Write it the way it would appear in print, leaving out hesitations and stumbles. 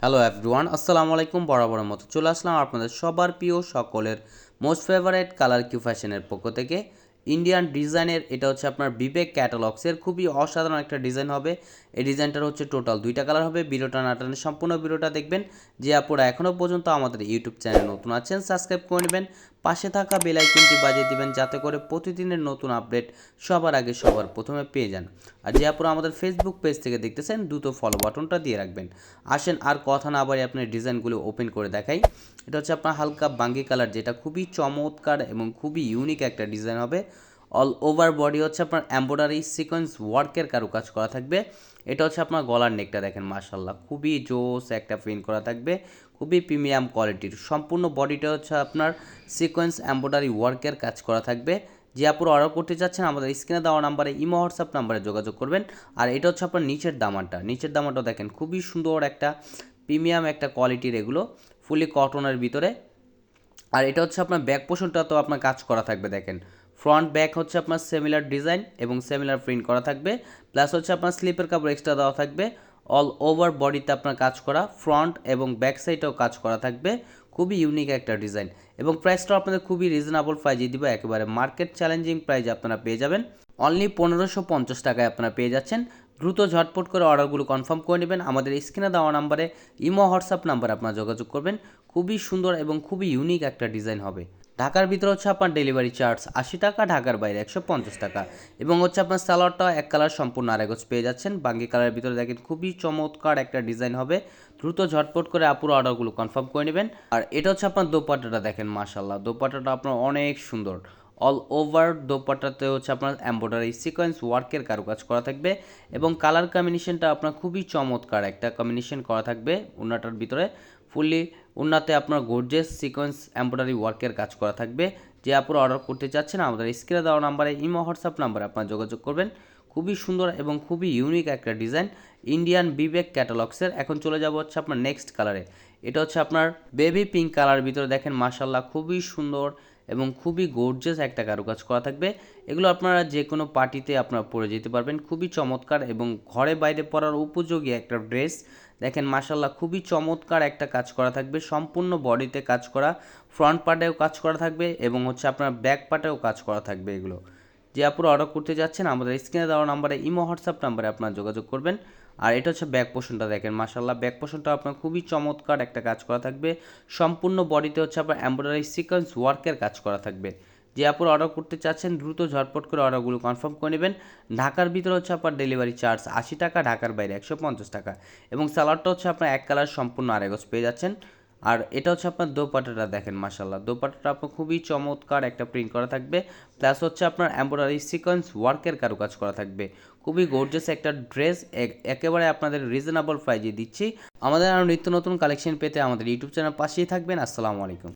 Hello everyone, আসসালামু আলাইকুম। বরাবরের মতো চলে আসলাম আপনাদের সবার প্রিয় সকলের মোস্ট ফেভারিট কালার কিউ ফ্যাশনের পক্ষ থেকে ইন্ডিয়ান ডিজাইনের। এটা হচ্ছে আপনার বিবেক ক্যাটালগসের খুবই অসাধারণ একটা ডিজাইন হবে। এই ডিজাইনটার হচ্ছে টোটাল দুইটা কালার হবে। ভিডিওটা না টানে সম্পূর্ণ ভিডিওটা দেখবেন। যে আপনারা এখনও পর্যন্ত আমাদের ইউটিউব চ্যানেল নতুন আছেন, সাবস্ক্রাইব করে নেবেন, পাশে থাকা বেল আইকনটি বাজিয়ে দিবেন যাতে করে প্রতিদিনের নতুন আপডেট সবার আগে সবার প্রথমে পেয়ে যান। আর যে আপনারা আমাদের ফেসবুক পেজ থেকে দেখতেছেন দ্রুত ফলো বাটনটা দিয়ে রাখবেন। আসেন আর কথা না বাড়িয়ে আপনার ডিজাইনগুলো ওপেন করে দেখাই। এটা হচ্ছে আপনার হালকা বাঙ্গি কালার, যেটা খুবই চমৎকার এবং খুবই ইউনিক একটা ডিজাইন হবে। অল ওভার বডি হচ্ছে আপনার এমব্রয়ডারি সিকোয়েন্স ওয়ার্কের কারুকাজ করা থাকবে। এটা হচ্ছে আপনার গলার নেকটা দেখেন, মাশাল্লাহ খুবই জোস একটা প্রিন্ট করা থাকবে, খুবই প্রিমিয়াম কোয়ালিটির। সম্পূর্ণ বডিটা হচ্ছে আপনার সিকোয়েন্স এমব্রয়ডারি ওয়ার্কের কাজ করা থাকবে। যে আপুরা অর্ডার করতে চাচ্ছেন আমাদের স্ক্রিনে দেওয়া নাম্বারে ইমো হোয়াটসঅ্যাপ নাম্বারে যোগাযোগ করবেন। আর এটা হচ্ছে আপনার নিচের দামানটা দেখেন, খুবই সুন্দর একটা প্রিমিয়াম একটা কোয়ালিটির, এগুলো ফুলি কটনের ভিতরে। আর এটা হচ্ছে আপনার ব্যাক পোর্শনটা তো আপনার কাজ করা থাকবে দেখেন, ফ্রন্ট ব্যাক হচ্ছে আপনার সিমিলার ডিজাইন এবং সিমিলার প্রিন্ট করা থাকবে, প্লাস হচ্ছে আপনার স্লিপের কাপড় এক্সট্রা দেওয়া থাকবে। অল ওভার বডিতে আপনার কাজ করা, ফ্রন্ট এবং ব্যাক সাইডেও কাজ করা থাকবে। খুবই ইউনিক একটা ডিজাইন এবং প্রাইসটাও আপনাদের খুবই রিজনেবল প্রাইজে দিব, একেবারে মার্কেট চ্যালেঞ্জিং প্রাইজ আপনারা পেয়ে যাবেন। অনলি 1550 টাকায় আপনারা পেয়ে যাচ্ছেন। দ্রুত ঝটপট করে অর্ডারগুলো কনফার্ম করে নেবেন। আমাদের স্ক্রিনে দেওয়া নাম্বারে ইমো হোয়াটসঅ্যাপ নাম্বারে আপনারা যোগাযোগ করবেন। খুবই সুন্দর এবং খুবই ইউনিক একটা ডিজাইন হবে। ঢাকার ভিতরে হচ্ছে আপনার ডেলিভারি চার্জ 80 টাকা, ঢাকার বাইরে 150 টাকা। এবং হচ্ছে আপনার সালোয়ারটা এক কালার সম্পূর্ণ আরেকজ পেয়ে যাচ্ছেন। বাঙ্গি কালারের ভিতরে দেখেন খুবই চমৎকার একটা ডিজাইন হবে। দ্রুত ঝটপট করে আপুরো অর্ডারগুলো কনফার্ম করে নেবেন। আর এটা হচ্ছে আপনার দোপাট্টাটা দেখেন, মাশাল্লাহ দোপাট্টাটা আপনার অনেক সুন্দর। অল ওভার দোপাট্টাতে হচ্ছে আপনার এমব্রয়ডারি সিকোয়েন্স ওয়ার্কের কারুকাজ করা থাকবে এবং কালার কম্বিনেশনটা আপনার খুবই চমৎকার একটা কম্বিনেশন করা থাকবে। ওড়নাটার ভিতরে ফুললি ওড়নাতে আপনার গর্জিয়াস সিকোয়েন্স এমব্রয়ডারি ওয়ার্কের কাজ করা থাকবে। যে আপনারা অর্ডার করতে চাচ্ছেন আমাদের স্ক্রিনে দেওয়া নাম্বারে ইমো হোয়াটসঅ্যাপ নাম্বারে আপনারা যোগাযোগ করবেন। খুবই সুন্দর এবং খুবই ইউনিক একটা ডিজাইন ইন্ডিয়ান বিবেক ক্যাটালগসের। এখন চলে যাব হচ্ছে আপনার নেক্সট কালারে। এটা হচ্ছে আপনার বেবি পিঙ্ক কালার ভিতরে দেখেন, মাশাল্লাহ খুবই সুন্দর এবং খুবই গর্জিয়াস একটা কারুকাজ করা থাকবে। এগুলো আপনারা যে কোনো পার্টিতে আপনারা পরে যেতে পারবেন, খুবই চমৎকার এবং ঘরে বাইরে পরার উপযোগী একটা ড্রেস। দেখেন মাশাল্লাহ খুবই চমৎকার একটা কাজ করা থাকবে, সম্পূর্ণ বডিতে কাজ করা, ফ্রন্ট পার্টেও কাজ করা থাকবে এবং হচ্ছে আপনার ব্যাক পার্টেও কাজ করা থাকবে। এগুলো যে আপুরা অর্ডার করতে যাচ্ছেন আমাদের স্ক্রিনে দেওয়া নাম্বারে ইমো হোয়াটসঅ্যাপ নাম্বারে আপনারা যোগাযোগ করবেন। আর এটা হচ্ছে ব্যাক পোর্শনটা দেখেন, মাশাল্লাহ ব্যাক পোর্শনটা আপনার খুবই চমৎকার একটা কাজ করা থাকবে। সম্পূর্ণ বডিতে হচ্ছে আপনার এমব্রয়ডারি সিকোয়েন্স ওয়ার্কের কাজ করা থাকবে। যে আপনারা অর্ডার করতে চাচ্ছেন দ্রুত ঝটপট করে অর্ডারগুলো কনফার্ম করে নেবেন। ঢাকার ভিতরে হচ্ছে আপনার ডেলিভারি চার্জ 80 টাকা, ঢাকার বাইরে 150 টাকা। এবং স্যালাডটা হচ্ছে আপনার এক কালার সম্পূর্ণ আরেগজ পেয়ে যাচ্ছেন। আর এটা হচ্ছে আপনার দোপাট্টাটা দেখেন, মাশাল্লাহ দোপাট্টাটা আপনার খুবই চমৎকার একটা প্রিন্ট করা থাকবে, প্লাস হচ্ছে আপনার এমব্রয়ডারি সিকোয়েন্স ওয়ার্কের কারুকাজ করা থাকবে। খুবই গর্জিয়াস একটা ড্রেস, একেবারে আপনাদের রিজনেবল প্রাইজে দিচ্ছি। আমাদের আরও নিত্য নতুন কালেকশন পেতে আমাদের ইউটিউব চ্যানেল পাশেই থাকবেন। আসসালামু আলাইকুম।